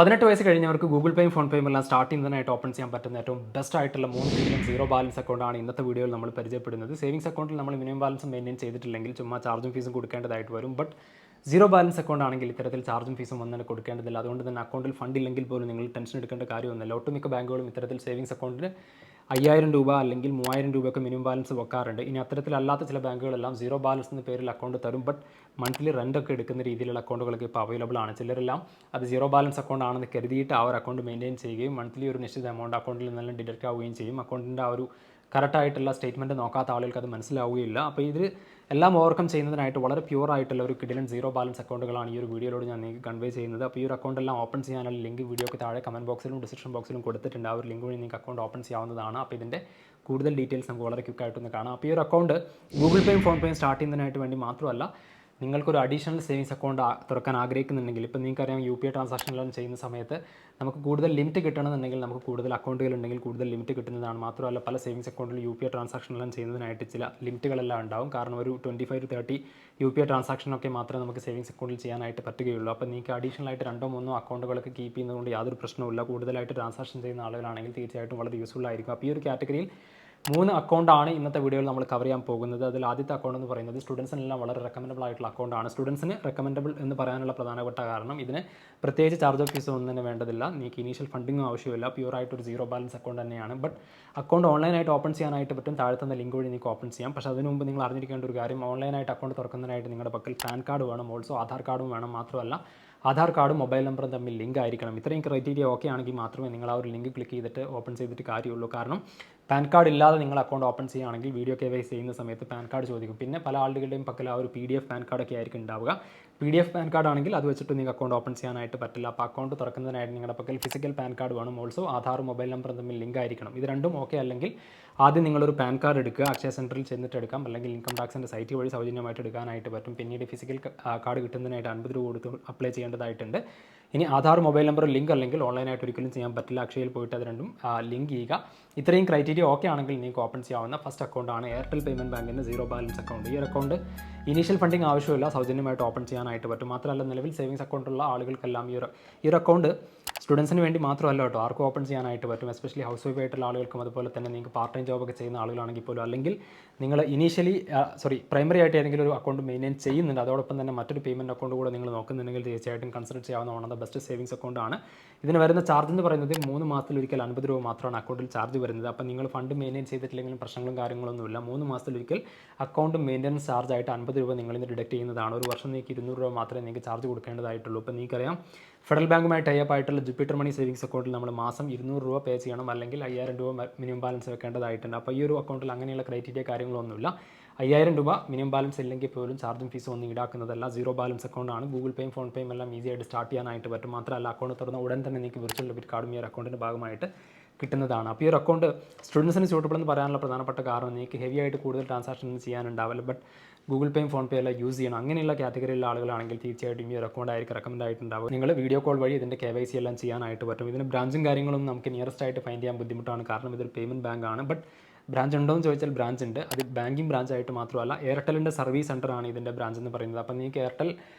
18 വയസ്സ് കഴിഞ്ഞവർക്ക് ഗൂഗിൾ പേയും ഫോൺ പേയും എല്ലാം സ്റ്റാർട്ട് ചെയ്യുന്നതിനായിട്ട് ഓപ്പൺ ചെയ്യാൻ പറ്റുന്ന ഏറ്റവും ബെസ്റ്റ് ആയിട്ടുള്ള 3 മില്യൺ സീറോ ബാലൻസ് അക്കൗണ്ടാണ് ഇന്നത്തെ വീഡിയോയിൽ നമ്മൾ പരിചയപ്പെടുന്നത്. സേവിങ്സ് അക്കൗണ്ടിൽ നമ്മൾ മിനിമം ബാലൻസ് മെയിൻറ്റെയിൻ ചെയ്തിട്ടില്ലെങ്കിൽ ചുമ്മാ ചാർജും ഫീസും കൊടുക്കേണ്ടതായിട്ട് വരും. ബട്ട് സീറോ ബാലൻസ് അക്കൗണ്ട് ആണെങ്കിൽ ഇത്തരത്തിൽ ചാർജും ഫീസും ഒന്നും കൊടുക്കേണ്ടതില്ല. അതുകൊണ്ട് തന്നെ അക്കൗണ്ടിൽ ഫണ്ട് ഇല്ലെങ്കിൽ പോലും നിങ്ങൾ ടെൻഷൻ എടുക്കേണ്ട കാര്യമൊന്നുമില്ല. ഒട്ടുമിക്ക ബാങ്കുകളും ഇത്തരത്തിൽ സേവിങ്സ് അക്കൗണ്ടിന് 5000 രൂപ അല്ലെങ്കിൽ 3000 രൂപയൊക്കെ മിനിമം ബാലൻസ് വെക്കാറുണ്ട്. ഇനി അത്തരത്തിലല്ലാത്ത ചില ബാങ്കുകളെല്ലാം സീറോ ബാലൻസ് എന്ന പേരിൽ അക്കൗണ്ട് തരും. ബട്ട് മന്ത്ലി റെൻ്റ് ഒക്കെ എടുക്കുന്ന രീതിയിലുള്ള അക്കൗണ്ടുകളൊക്കെ ഇപ്പോൾ അവൈലബിൾ ആണ്. ചിലരെല്ലാം അത് സീറോ ബാലൻസ് അക്കൗണ്ട് ആണെന്ന് കരുതിയിട്ട് ആ ഒരു അക്കൗണ്ട് മെയിൻറ്റെയിൻ ചെയ്യുകയും മന്ത്ലി ഒരു നിശ്ചിത എമൗണ്ട് അക്കൗണ്ടിൽ നിന്നെല്ലാം ഡിഡക്റ്റ് ആവുകയും ചെയ്യും. അക്കൗണ്ടിൻ്റെ ആ ഒരു കറക്റ്റായിട്ടുള്ള സ്റ്റേറ്റ്മെൻറ്റ് നോക്കാത്ത ആളുകൾക്ക് അത് മനസ്സിലാവുകയില്ല. അപ്പോൾ ഇത് എല്ലാം ഓവർകം ചെയ്യുന്നതിനായിട്ട് വളരെ പ്യൂർ ആയിട്ടുള്ള ഒരു കിടിലൻ സീറോ ബാലൻസ് അക്കൗണ്ടുകളാണ് ഈ ഒരു വീഡിയോയിലൂടെ ഞാൻ നിങ്ങൾക്ക് കൺവേ ചെയ്യുന്നത്. അപ്പോൾ ഈ ഒരു അക്കൗണ്ട് എല്ലാം ഓപ്പൺ ചെയ്യാനുള്ള ലിങ്ക് വീഡിയോക്ക് താഴെ കമൻറ്റ് ബോക്സിലും ഡിസ്ക്രിപ്ഷൻ ബോക്സിലും കൊടുത്തിട്ടുണ്ട്. ആ ഒരു ലിങ്ക് വഴി നിങ്ങൾക്ക് അക്കൗണ്ട് ഓപ്പൺ ചെയ്യാവുന്നതാണ്. അപ്പോൾ ഇതിൻ്റെ കൂടുതൽ ഡീറ്റെയിൽസ് നമുക്ക് വളരെ ക്വിക്കായിട്ടൊന്ന് കാണാം. അപ്പോൾ ഈ ഒരു അക്കൗണ്ട് ഗൂഗിൾ പേയും ഫോൺ പേയും സ്റ്റാർട്ട് ചെയ്യുന്നതിനായിട്ട് വേണ്ടി മാത്രമല്ല, നിങ്ങൾക്കൊരു അഡീഷണൽ സേവിങ്സ് അക്കൗണ്ട് തുറക്കാൻ ആഗ്രഹിക്കുന്നുണ്ടെങ്കിൽ, ഇപ്പോൾ നിങ്ങൾക്കറിയാം UPI ട്രാൻസാക്ഷനെല്ലാം ചെയ്യുന്ന സമയത്ത് നമുക്ക് കൂടുതൽ ലിമിറ്റ് കിട്ടണമെന്നുണ്ടെങ്കിൽ നമുക്ക് കൂടുതൽ അക്കൗണ്ടുകൾ ഉണ്ടെങ്കിൽ കൂടുതൽ ലിമിറ്റ് കിട്ടുന്നതാണ്. മാത്രമല്ല പല സേവിങ്സ് അക്കൗണ്ടിൽ UPI ട്രാൻസാക്ഷനെല്ലാം ചെയ്യുന്നതിനായിട്ട് ചില ലിമിറ്റുകളെല്ലാം ഉണ്ടാവും. കാരണം ഒരു 25 to 30 UPI ട്രാൻസാക്ഷനൊക്കെ മാത്രമേ നമുക്ക് സേവിങ്സ് അക്കൗണ്ടിൽ ചെയ്യാനായിട്ട് പറ്റുകയുള്ളൂ. അപ്പോൾ നിങ്ങൾക്ക് അഡീഷണൽ ആയിട്ട് 2-3 അക്കൗണ്ടുകളൊക്കെ കീപ്പ് ചെയ്യുന്നതുകൊണ്ട് യാതൊരു പ്രശ്നവുമില്ല. കൂടുതലായിട്ട് ട്രാൻസാക്ഷൻ ചെയ്യുന്ന ആളുകളാണെങ്കിൽ തീർച്ചയായിട്ടും വളരെ യൂസ്ഫുൾ ആയിരിക്കും. അപ്പോൾ ഈ ഒരു കാറ്റഗറിയിൽ 3 അക്കൗണ്ടാണ് ഇന്നത്തെ വീഡിയോയിൽ നമ്മൾ കവർ ചെയ്യാൻ പോകുന്നത്. അതിൽ ആദ്യത്തെ അക്കൗണ്ട് എന്ന് പറയുന്നത് സ്റ്റുഡൻസിനെല്ലാം വളരെ റെക്കമെൻഡബിൾ ആയിട്ടുള്ള അക്കൗണ്ടാണ്. സ്റ്റുഡൻസിന് റെക്കമെൻഡബിൾ എന്ന് പറയാനുള്ള പ്രധാനപ്പെട്ട കാരണം ഇതിന് പ്രത്യേകിച്ച് ചാർജ് ഓഫ് ഫീസ് ഒന്നും തന്നെ വേണ്ടതില്ല. നിങ്ങൾക്ക് ഇനീഷ്യൽ ഫണ്ടിങ്ങും ആവശ്യമില്ല. പ്യൂറായിട്ട് ഒരു സീറോ ബാലൻസ് അക്കൗണ്ട് തന്നെയാണ്. ബട്ട് അക്കൗണ്ട് ഓൺലൈനായിട്ട് ഓപ്പൺ ചെയ്യാനായിട്ട് പറ്റും. താഴത്തുന്ന ലിങ്ക് വഴി നിങ്ങൾക്ക് ഓപ്പൺ ചെയ്യാം. പക്ഷേ അതിന് മുമ്പ് നിങ്ങൾ അറിഞ്ഞിരിക്കേണ്ട ഒരു കാര്യം, ഓൺലൈനായിട്ട് അക്കൗണ്ട് തുറക്കുന്നതിനായിട്ട് നിങ്ങളുടെ പക്കൽ പാൻ കാർഡ് വേണം, ഓൾസോ ആധാർ കാർഡും വേണം. മാത്രമല്ല ആധാർ കാർഡും മൊബൈൽ നമ്പറും തമ്മിൽ ലിങ്ക് ആയിരിക്കണം. ഇത്രയും ക്രൈറ്റീരിയ ഓക്കെ ആണെങ്കിൽ മാത്രമേ നിങ്ങൾ ആ ഒരു ലിങ്ക് ക്ലിക്ക് ചെയ്തിട്ട് ഓപ്പൺ ചെയ്തിട്ട് കാര്യമുള്ളൂ. കാരണം പാൻ കാർഡ് ഇല്ലാതെ നിങ്ങൾ അക്കൗണ്ട് ഓപ്പൺ ചെയ്യുകയാണെങ്കിൽ വീഡിയോ KYC ചെയ്യുന്ന സമയത്ത് പാൻ കാർഡ് ചോദിക്കും. പിന്നെ പല ആളുകളുടെയും പക്കൽ ആ ഒരു PDF പാൻ കാർഡൊക്കെ ആയിരിക്കും ഉണ്ടാവുക. PDF പാൻ കാർഡ് ആണെങ്കിൽ അത് വെച്ചിട്ട് നിങ്ങൾക്ക് അക്കൗണ്ട് ഓപ്പൺ ചെയ്യാനായിട്ട് പറ്റില്ല. അപ്പോൾ അക്കൗണ്ട് തുറക്കുന്നതിനായിട്ട് നിങ്ങളുടെ പക്കൽ ഫിസിക്കൽ പാൻ കാർഡ് വേണം, ഓൾസോ ആധാറും മൊബൈൽ നമ്പറും തമ്മിൽ ലിങ്ക് ആയിരിക്കണം. ഇത് രണ്ടും ഓക്കെ അല്ലെങ്കിൽ ആദ്യം നിങ്ങളൊരു പാൻ കാർഡ് എടുക്കുക, അക്ഷയ സെൻറ്ററിൽ ചെന്നിട്ട് എടുക്കാം, അല്ലെങ്കിൽ ഇൻകം ടാക്സിൻ്റെ സൈറ്റ് വഴി സൗജന്യമായിട്ട് എടുക്കാനായിട്ട് പറ്റും. പിന്നീട് ഫിസിക്കൽ കാർഡ് കിട്ടുന്നതിനായിട്ട് 50 രൂപ കൊടുത്ത് അപ്ലൈ ചെയ്യേണ്ടതായിട്ടുണ്ട്. ഇനി ആധാർ മൊബൈൽ നമ്പർ ലിങ്ക് അല്ലെങ്കിൽ ഓൺലൈനായിട്ട് ഒരിക്കലും ചെയ്യാൻ പറ്റില്ല. അക്ഷയയിൽ പോയിട്ട് അത് രണ്ടും ലിങ്ക് ചെയ്യുക. ഇത്രയും ക്രൈറ്റീരിയ ഓക്കെ ആണെങ്കിൽ നിങ്ങൾക്ക് ഓപ്പൺ ചെയ്യാവുന്ന ഫസ്റ്റ് അക്കൗണ്ടാണ് എയർടെൽ പേയ്മെൻറ്റ് ബാങ്കിൻ്റെ സീറോ ബാലൻസ് അക്കൗണ്ട്. ഈ ഒരു അക്കൗണ്ട് ഇനീഷ്യൽ ഫണ്ടിങ് ആവശ്യമില്ല, സൗജന്യമായിട്ട് ഓപ്പൺ ചെയ്യാനായിട്ട് പറ്റും. മാത്രമല്ല നിലവിൽ സേവിങ്സ് അക്കൗണ്ടുള്ള ആളുകൾക്കെല്ലാം ഈ ഒരു അക്കൗണ്ട് സ്റ്റുഡൻസിന് വേണ്ടി മാത്രമല്ല കേട്ടോ, ആർക്കും ഓപ്പൺ ചെയ്യാനായിട്ട് പറ്റും. എസ്പെഷ്യലി ഹൗസ് വൈഫ് ആയിട്ടുള്ള ആളുകൾക്കും അതുപോലെ തന്നെ നിങ്ങൾക്ക് പാർട്ട് ടൈം ജോബൊക്കെ ചെയ്യുന്ന ആളുകളാണെങ്കിൽ പോലും, അല്ലെങ്കിൽ നിങ്ങൾ പ്രൈമറി ആയിട്ട് ഏതെങ്കിലും ഒരു അക്കൗണ്ട് മെയിൻറ്റെയിൻ ചെയ്യുന്നുണ്ട്, അതോടൊപ്പം തന്നെ മറ്റൊരു പേയ്മെൻറ്റ് അക്കൗണ്ട് കൂടെ നിങ്ങൾ നോക്കുന്നുണ്ടെങ്കിൽ തീർച്ചയായിട്ടും കൺസിഡർ ചെയ്യാവുന്ന one of the best savings അക്കൗണ്ടാണ്. ഇതിന് വരുന്ന ചാർജ് എന്ന് പറയുന്നത് 3 മാസത്തിലൊരിക്കൽ 50 രൂപ മാത്രമാണ് അക്കൗണ്ടിൽ ചാർജ് വരുന്നത്. അപ്പോൾ നിങ്ങൾ ഫണ്ട് മെയിൻറ്റെയിൻ ചെയ്തിട്ടില്ലെങ്കിലും പ്രശ്നങ്ങളും കാര്യങ്ങളൊന്നുമില്ല. 3 മാസത്തിലൊരിക്കൽ അക്കൗണ്ട് മെയിൻ്റനൻസ് ചാർജ് ആയിട്ട് 50 രൂപ നിങ്ങളിൽ നിന്ന് ഡിഡക്ട് ചെയ്യുന്നതാണ്. ഒരു വർഷം നിങ്ങൾക്ക് 200 രൂപ മാത്രമേ നിങ്ങൾക്ക് ചാർജ് കൊടുക്കേണ്ടതായിട്ടുള്ളൂ. ഇപ്പോൾ നിങ്ങൾക്കറിയാം ഫെഡറൽ ബാങ്കുമായി ടൈപ്പ് ആയിട്ടുള്ള ജുപ്പിറ്റർ മണി സേവിങ്സ് അക്കൗണ്ടിൽ നമ്മൾ മാസം 200 രൂപ പേ ചെയ്യണം, അല്ലെങ്കിൽ 5000 രൂപ മിനിമം ബാലൻസ് വെക്കേണ്ടതായിട്ടുണ്ട്. അപ്പോൾ ഈ ഒരു അക്കൗണ്ടിൽ അങ്ങനെയുള്ള ക്രൈറ്റീരിയ കാര്യങ്ങളൊന്നുമില്ല. 5000 രൂപ മിനിമം ബാലൻസ് ഇല്ലെങ്കിൽ പോലും ചാർജും ഫീസും ഒന്നും ഈടാക്കുന്നതല്ല. സീറോ ബാലൻസ് അക്കൗണ്ടാണ്. ഗൂഗിൾ പേയും ഫോൺ പേയും എല്ലാം ഈസി ആയിട്ട് സ്റ്റാർട്ട് ചെയ്യാനായിട്ട് പറ്റും. മാത്രമല്ല അക്കൗണ്ട് തുറന്ന ഉടൻ തന്നെ നിങ്ങൾക്ക് വിർച്വൽ ഡെബിറ്റ് കാർഡും ഈ ഒരു അക്കൗണ്ടിൻ്റെ ഭാഗമായിട്ട് കിട്ടുന്നതാണ്. അപ്പോൾ ഈ ഒരു അക്കൗണ്ട് സ്റ്റുഡൻസിന് സ്യൂട്ടബിൾ എന്ന് പറയാനുള്ള പ്രധാനപ്പെട്ട കാരണം, നിങ്ങൾക്ക് ഹെവി ആയിട്ട് കൂടുതൽ ട്രാൻസാക്ഷൻ ചെയ്യാനുണ്ടാവില്ല, ബട്ട് ഗൂഗിൾ പേയും ഫോൺ പേ എല്ലാം യൂസ് ചെയ്യണം, അങ്ങനെയുള്ള കാറ്റഗറിയിലുള്ള ആളുകളാണെങ്കിൽ തീർച്ചയായിട്ടും ഈ ഒരു അക്കൗണ്ട് ആയിരിക്കും റെക്കമെൻഡ് ആയിട്ടുണ്ടാവും. നിങ്ങൾ വീഡിയോ കോൾ വഴി ഇതിൻ്റെ KYC എല്ലാം ചെയ്യാനായിട്ട് പറ്റും. ഇതിന് ബ്രാഞ്ചും കാര്യങ്ങളും നമുക്ക് നിയറസ്റ്റ് ആയിട്ട് ഫൈൻഡ് ചെയ്യാൻ ബുദ്ധിമുട്ടാണ്, കാരണം ഇതൊരു പേയ്മെൻറ്റ് ബാങ്കാണ്. ബട്ട് ബ്രാഞ്ച് ഉണ്ടോ എന്ന് ചോദിച്ചാൽ ബ്രാഞ്ച് ഉണ്ട്. അത് ബാങ്കിങ് ബ്രാഞ്ച് ആയിട്ട് മാത്രമല്ല, എയർടെലിൻ്റെ സർവീസ് സെൻ്ററാണ് ഇതിൻ്റെ ബ്രാഞ്ച് എന്ന് പറയുന്നത്. അപ്പോൾ നിങ്ങൾക്ക് എയർടെൽ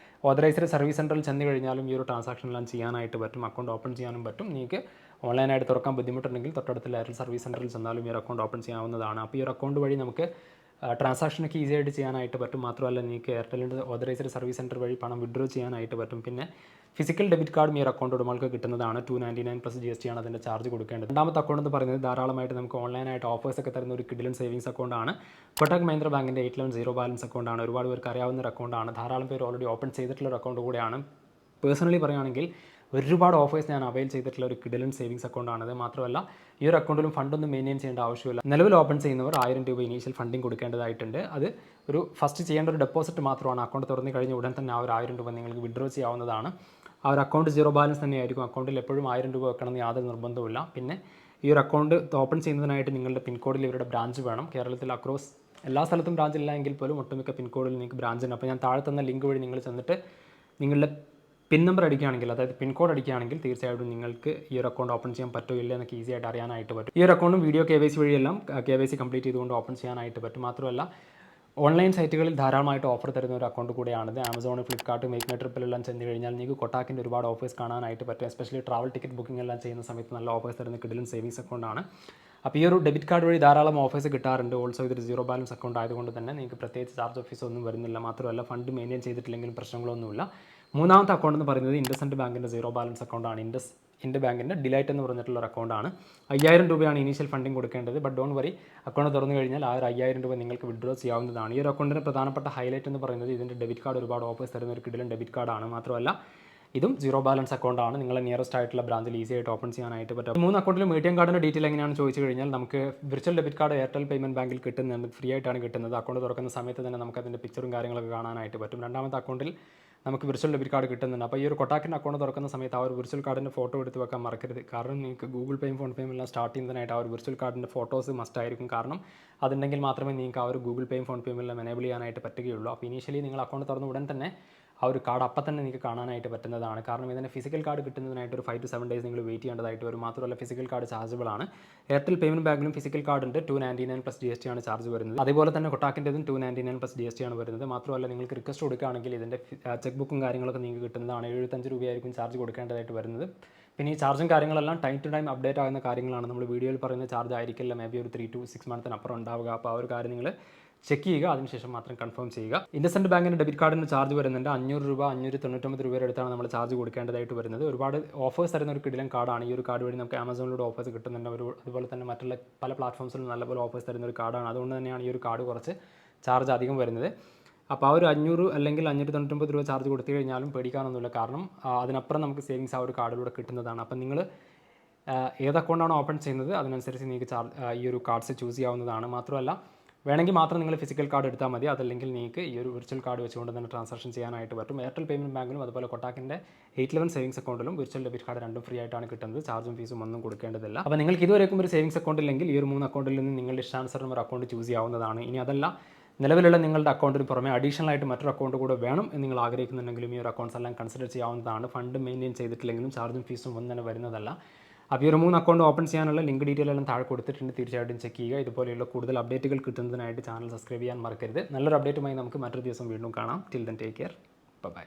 ഓതറൈസ്ഡ് സർവീസ് സെൻ്ററിൽ ചെന്ന് കഴിഞ്ഞാലും ഈ ഒരു ട്രാൻസാക്ഷൻ എല്ലാം ചെയ്യാനായിട്ട് പറ്റും, അക്കൗണ്ട് ഓപ്പൺ ചെയ്യാനും പറ്റും. നിങ്ങൾക്ക് ഓൺലൈനായിട്ട് തുറക്കാൻ ബുദ്ധിമുട്ടുണ്ടെങ്കിൽ തൊട്ടടുത്തുള്ള എയർടെൽ സർവീസ് സെൻ്ററിൽ ചെന്നാലും ഈ ഒരു അക്കൗണ്ട് ഓപ്പൺ ചെയ്യാവുന്നതാണ്. അപ്പോൾ ഈ ഒരു അക്കൗണ്ട് വഴി നമുക്ക് ട്രാൻസാക്ഷനൊക്കെ ഈസി ആയിട്ട് ചെയ്യാനായിട്ട് പറ്റും. മാത്രമല്ല നിങ്ങൾക്ക് എയർടെലിൻ്റെ ഓതറൈസ്ഡ് സർവീസ് സെൻറ്റർ വഴി പണം വിഡ്രോ ചെയ്യാനായിട്ട് പറ്റും. പിന്നെ ഫിസിക്കൽ ഡെബിറ്റ് കാർഡും ഈ ഒരു അക്കൗണ്ട് ഉടമകൾക്ക് കിട്ടുന്നതാണ്. 299 പ്ലസ് GST ആണ് അതിൻ്റെ ചാർജ് കൊടുക്കേണ്ടത്. രണ്ടാമത്തെ അക്കൗണ്ട് എന്ന് പറയുന്നത് ധാരാളമായിട്ട് നമുക്ക് ഓൺലൈനായിട്ട് ഓഫേഴ്സ് ഒക്കെ തരുന്ന ഒരു കിഡിലൻ സേവിങ്സ് അക്കൗണ്ടാണ്. കൊട്ടക് മഹീന്ദ്ര ബാങ്കിൻ്റെ 811 സീറോ ബാലൻസ് അക്കൗണ്ടാണ്. ഒരുപാട് പേർക്ക് അറിയാവുന്ന ഒരു അക്കൗണ്ടാണ്. ധാരാളം പേര് ഓൾറെഡി ഓപ്പൺ ചെയ്തിട്ടുള്ള ഒരു അക്കൗണ്ട് കൂടെയാണ്. പേഴ്സണലി പറയുകയാണെങ്കിൽ ഒരുപാട് ഓഫേഴ്സ് ഞാൻ അവൈൽ ചെയ്തിട്ടുള്ള ഒരു കിഡിലൻ സേവിങ്സ് അക്കൗണ്ടാണത്. മാത്രമല്ല ഈ ഒരു അക്കൗണ്ടിലും ഫണ്ടൊന്നും മെയിൻറ്റെയിൻ ചെയ്യേണ്ട ആവശ്യമില്ല. നിലവിൽ ഓപ്പൺ ചെയ്യുന്നവർ 1000 രൂപ ഇനീഷ്യൽ ഫണ്ടിങ് കൊടുക്കേണ്ടതായിട്ടുണ്ട്. അത് ഒരു ഫസ്റ്റ് ചെയ്യേണ്ട ഒരു ഡെപ്പോസിറ്റ് മാത്രമാണ്. അക്കൗണ്ട് തുറന്നു കഴിഞ്ഞ ഉടൻ തന്നെ ആ ഒരു 1000 രൂപ നിങ്ങൾക്ക് വിഡ്രോ ചെയ്യാവുന്നതാണ്. ആ ഒരു അക്കൗണ്ട് സീറോ ബാലൻസ് തന്നെയായിരിക്കും. അക്കൗണ്ടിൽ എപ്പോഴും 1000 രൂപ വെക്കണമെന്ന് യാതൊരു നിർബന്ധവുമില്ല. പിന്നെ ഈ ഒരു അക്കൗണ്ട് ഓപ്പൺ ചെയ്യുന്നതിനായിട്ട് നിങ്ങളുടെ പിൻകോഡിൽ ഇവരുടെ ബ്രാഞ്ച് വേണം. കേരളത്തിൽ അക്രോസ് എല്ലാ സ്ഥലത്തും ബ്രാഞ്ച് ഇല്ല എങ്കിൽ പോലും ഒട്ടുമിക്ക പിൻകോഡിൽ നിങ്ങൾക്ക് ബ്രാഞ്ച് ഉണ്ട്. അപ്പോൾ ഞാൻ താഴെ തന്ന ലിങ്ക് വഴി നിങ്ങൾ ചെന്നിട്ട് നിങ്ങളുടെ പിൻ നമ്പർ അടിക്കുകയാണെങ്കിൽ, അതായത് പിൻകോഡ് അടിക്കുകയാണെങ്കിൽ തീർച്ചയായിട്ടും നിങ്ങൾക്ക് ഈ ഒരു അക്കൗണ്ട് ഓപ്പൺ ചെയ്യാൻ പറ്റുമോ ഇല്ല എന്നൊക്കെ ഈസി ആയിട്ട് അറിയാനായിട്ട് പറ്റും. ഈ ഒരു അക്കൗണ്ടും വീഡിയോ KYC വഴിയെല്ലാം KYC കംപ്ലീറ്റ് ചെയ്തുകൊണ്ട് ഓപ്പൺ ചെയ്യാനായിട്ട് പറ്റും. മാത്രമല്ല ഓൺലൈൻ സൈറ്റുകളിൽ ധാരാളമായിട്ട് ഓഫർ തരുന്ന ഒരു അക്കൗണ്ട് കൂടിയാണിത്. ആമസോൺ, ഫ്ലിപ്കാർട്ട്, മേക്ക് മൈ ട്രിപ്പിലെല്ലാം ചെന്ന് കഴിഞ്ഞാൽ നിങ്ങൾക്ക് കൊട്ടാക്കിൻ്റെ ഒരുപാട് ഓഫേഴ്സ് കാണാനായിട്ട് പറ്റും. എസ്പെഷ്യലി ട്രാവൽ ടിക്കറ്റ് ബുക്കിംഗ് എല്ലാം ചെയ്യുന്ന സമയത്ത് നല്ല ഓഫേഴ്സ് തരുന്ന കിടിലൻ സേവിങ്സ് അക്കൗണ്ടാണ്. അപ്പോൾ ഈ ഒരു ഡെബിറ്റ് കാർഡ് വഴി ധാരാളം ഓഫേഴ്സ് കിട്ടാറുണ്ട്. ഓൾസോ ഇതൊരു സീറോ ബാലൻസ് അക്കൗണ്ട് ആയതുകൊണ്ട് തന്നെ നിങ്ങൾക്ക് പ്രത്യേകിച്ച് ചാർജ് ഓഫീസ് ഒന്നും വരുന്നില്ല. മാത്രമല്ല ഫണ്ട് മെയിൻറ്റെയിൻ ചെയ്തിട്ടില്ലെങ്കിലും പ്രശ്നങ്ങളൊന്നുമില്ല. മൂന്നാമത്തെ അക്കൗണ്ട് എന്ന് പറയുന്നത് ഇൻഡസ്ഇൻഡ് ബാങ്കിൻ്റെ സീറോ ബാലൻസ് അക്കൗണ്ടാണ്. ഇൻഡ് ബാങ്കിൻ്റെ ഡിലൈറ്റ് എന്ന് പറഞ്ഞിട്ടുള്ള ഒരു അക്കൗണ്ടാണ്. 5000 രൂപയാണ് ഇനീഷ്യൽ ഫണ്ടിങ് കൊടുക്കേണ്ടത്. ബട്ട് ഡോണ്ട് വറി, അക്കൗണ്ട് തുറന്നു കഴിഞ്ഞാൽ ആ ഒരു 5000 രൂപ നിങ്ങൾക്ക് വിഡ്രോ ചെയ്യാവുന്നതാണ്. ഈ ഒരു അക്കൗണ്ടിൻ്റെ പ്രധാനപ്പെട്ട ഹൈലൈറ്റ് എന്ന് പറയുന്നത് ഇതിൻ്റെ ഡെബിറ്റ് കാർഡ് ഒരുപാട് ഓഫേഴ്സ് തരുന്ന ഒരു കിടിലൻ ഡെബിറ്റ് കാർഡാണ്. മാത്രമല്ല ഇതും സീറോ ബാലൻസ് അക്കൗണ്ടാണ്. നിങ്ങളെ നിയറസ്റ്റ് ആയിട്ടുള്ള ബ്രാഞ്ചിൽ ഈസി ആയിട്ട് ഓപ്പൺ ചെയ്യാനായിട്ട് പറ്റും. 3 അക്കൗണ്ടിലും എടിഎം കാർഡിൻ്റെ ഡീറ്റെയിൽ എങ്ങനെയാണെന്ന് ചോദിച്ചു കഴിഞ്ഞാൽ നമുക്ക് virtual debit card Airtel payment ബാങ്കിൽ കിട്ടുന്നുണ്ട്. ഫ്രീ ആയിട്ടാണ് കിട്ടുന്നത്. അക്കൗണ്ട് തുറക്കുന്ന സമയത്ത് തന്നെ നമുക്ക് അതിൻ്റെ പിക്ചറും കാര്യങ്ങളൊക്കെ കാണാനായിട്ട് പറ്റും. രണ്ടാമത്തെ അക്കൗണ്ടിൽ നമുക്ക് വിർച്വൽ ഡെബിറ്റ് കാർഡ് കിട്ടുന്നുണ്ട്. അപ്പോൾ ഈ ഒരു കൊട്ടാക്കിൻ്റെ അക്കൗണ്ട് തുറക്കുന്ന സമയത്ത് ആ ഒരു വിർച്വൽ കാർഡിൻ്റെ ഫോട്ടോ എടുത്ത് വെക്കാൻ മറക്കരുത്. കാരണം നിങ്ങൾക്ക് ഗൂഗിൾ പേയും ഫോൺ പേയും എല്ലാം സ്റ്റാർട്ട് ചെയ്യുന്നതിനായിട്ട് ആ ഒരു വിർച്വൽ കാർഡിൻ്റെ ഫോട്ടോസ് മസ്റ്റ് ആയിരിക്കും. കാരണം അതുണ്ടെങ്കിൽ മാത്രമേ നിങ്ങൾക്ക് ആ ഒരു ഗൂഗിൾ പേയും ഫോൺ പേയും എല്ലാം എനേബിൾ ചെയ്യാനായിട്ട് പറ്റുകയുള്ളൂ. അപ്പോൾ ഇനീഷ്യലി നിങ്ങൾ അക്കൗണ്ട് തുറന്ന ഉടൻ തന്നെ ആ ഒരു കാർഡ് അപ്പം തന്നെ നിങ്ങൾക്ക് കാണാനായിട്ട് പറ്റുന്നതാണ്. കാരണം ഇതിൻ്റെ ഫിസിക്കൽ കാർഡ് കിട്ടുന്നതിനായിട്ട് ഒരു 5 to 7 ഡേയ്സ് നിങ്ങൾ വെയിറ്റ് ചെയ്യേണ്ടതായിട്ട് വരും. മാത്രമല്ല ഫിസിക്കൽ കാർഡ് ചാർജബിൾ ആണ്. എയർടെൽ പേയ്മെൻറ്റ് ബാങ്കിലും ഫിസിക്കൽ കാർഡ് ഉണ്ട്. 299 പ്ലസ് GST ആണ് ചാർജ് വരുന്നത്. അതുപോലെ തന്നെ കൊട്ടാക്കിൻ്റെതും 299 പ്ലസ് GST ആണ് വരുന്നത്. മാത്രമല്ല നിങ്ങൾക്ക് റിക്വസ്റ്റ് കൊടുക്കുകയാണെങ്കിൽ ഇതിൻ്റെ ചെക്ക് ബുക്കും കാര്യങ്ങളൊക്കെ നിങ്ങൾക്ക് കിട്ടുന്നതാണ്. 75 രൂപയായിരിക്കും ചാർജ് കൊടുക്കേണ്ടതായിട്ട് വരുന്നത്. പിന്നെ ഈ ചാർജും കാര്യങ്ങളെല്ലാം ടൈം ടു ടൈം അപ്ഡേറ്റ് ആകുന്ന കാര്യങ്ങളാണ്. നമ്മൾ വീഡിയോയിൽ പറയുന്ന ചാർജ് ആയിരിക്കില്ല മേ ബി ഒരു 3 to 6 മന്ത്സിനപ്പുറം ഉണ്ടാവുക. അപ്പോൾ ആ ഒരു കാര്യം നിങ്ങൾ ചെക്ക് ചെയ്യുക, അതിനുശേഷം മാത്രം കൺഫേം ചെയ്യുക. ഇൻഡസ്ഇൻഡ് ബാങ്കിൻ്റെ ഡെബിറ്റ് കാർഡിന് ചാർജ് വരുന്നുണ്ട് 500 രൂപ, 599 രൂപയുടെ അടുത്താണ് നമ്മൾ ചാർജ് കൊടുക്കേണ്ടതായിട്ട് വരുന്നത്. ഒരുപാട് ഓഫേഴ്സ് തരുന്ന ഒരു കിടിലൻ കാർഡാണ്. ഈ ഒരു കാർഡ് വഴി നമുക്ക് ആമസോണിലൂടെ ഓഫേഴ്സ് കിട്ടുന്നുണ്ട്. അതുപോലെ തന്നെ മറ്റുള്ള പല പ്ലാറ്റ്ഫോംസിലും നല്ലപോലെ ഓഫേഴ്സ് തരുന്ന ഒരു കാർഡാണ്. അതുകൊണ്ട് തന്നെയാണ് ഈ ഒരു കാർഡ് കുറച്ച് ചാർജ് അധികം വരുന്നത്. അപ്പോൾ ആ ഒരു 500 അല്ലെങ്കിൽ 599 രൂപ ചാർജ് കൊടുത്തു കഴിഞ്ഞാലും പേടിക്കാനൊന്നുമില്ല. കാരണം അതിനപ്പുറം നമുക്ക് സേവിങ്സ് ആ ഒരു കാർഡിലൂടെ കിട്ടുന്നതാണ്. അപ്പം നിങ്ങൾ ഏത് അക്കൗണ്ടാണോ ഓപ്പൺ ചെയ്യുന്നത് അതിനനുസരിച്ച് നിങ്ങൾക്ക് ഈ ഒരു കാർഡ്സ് ചൂസ് ചെയ്യാവുന്നതാണ്. മാത്രമല്ല വേണമെങ്കിൽ മാത്രം നിങ്ങൾ ഫിസിക്കൽ കാർഡ് എടുത്താൽ മതി. അതല്ലെങ്കിൽ നിങ്ങൾക്ക് ഈ ഒരു വിർച്വൽ കാർഡ് വെച്ചുകൊണ്ട് തന്നെ ട്രാൻസാക്ഷൻ ചെയ്യാനായിട്ട് പറ്റും. എയർടെൽ പേയ്മെൻറ്റ് ബാങ്കിലും അതുപോലെ കൊട്ടാക്കിൻ്റെ 811 സേവിങ്സ് അക്കൗണ്ടിലും വിർച്വൽ ഡെബിറ്റ് കാർഡ് രണ്ടും ഫ്രീ ആയിട്ടാണ് കിട്ടുന്നത്. ചാർജും ഫീസും ഒന്നും കൊടുക്കേണ്ടതില്ല. അപ്പോൾ നിങ്ങൾക്ക് ഇതുവരെയും ഒരു സേവിങ്സ് അക്കൗണ്ട് ഇല്ലെങ്കിൽ ഈ ഒരു 3 അക്കൗണ്ടിൽ നിന്ന് നിങ്ങളുടെ ഇഷ്ടാനുസരണം ഒരു അക്കൗണ്ട് ചൂസ് ചെയ്യാവുന്നതാണ്. ഇനി അതല്ല നിലവിലുള്ള നിങ്ങളുടെ അക്കൗണ്ടിന് പുറമെ അഡീഷണൽ ആയിട്ട് മറ്റൊരു അക്കൗണ്ട് കൂടെ വേണം എന്ന് നിങ്ങൾ ആഗ്രഹിക്കുന്നുണ്ടെങ്കിലും ഈ ഒരു അക്കൗണ്ട്സ് എല്ലാം കൺസിഡർ ചെയ്യാവുന്നതാണ്. ഫണ്ട് മെയിൻറ്റെയിൻ ചെയ്തിട്ടില്ലെങ്കിലും ചാർജും ഫീസും ഒന്നും തന്നെ വരുന്നതല്ല. അപ്പോൾ ഈ ഒരു 3 അക്കൗണ്ട് ഓപ്പൺ ചെയ്യാനുള്ള ലിങ്ക് ഡീറ്റെയിൽ എല്ലാം താഴെ കൊടുത്തിട്ടുണ്ട്. തീർച്ചയായിട്ടും ചെക്ക് ചെയ്യുക. ഇതുപോലെയുള്ള കൂടുതൽ അപ്ഡേറ്റുകൾ കിട്ടുന്നതിനായിട്ട് ചാനൽ സബ്സ്ക്രൈബ് ചെയ്യാൻ മറക്കരുത്. നല്ലൊരു അപ്ഡേറ്റുമായി നമുക്ക് മറ്റൊരു ദിവസം വീണ്ടും കാണാം. Till then take care. By.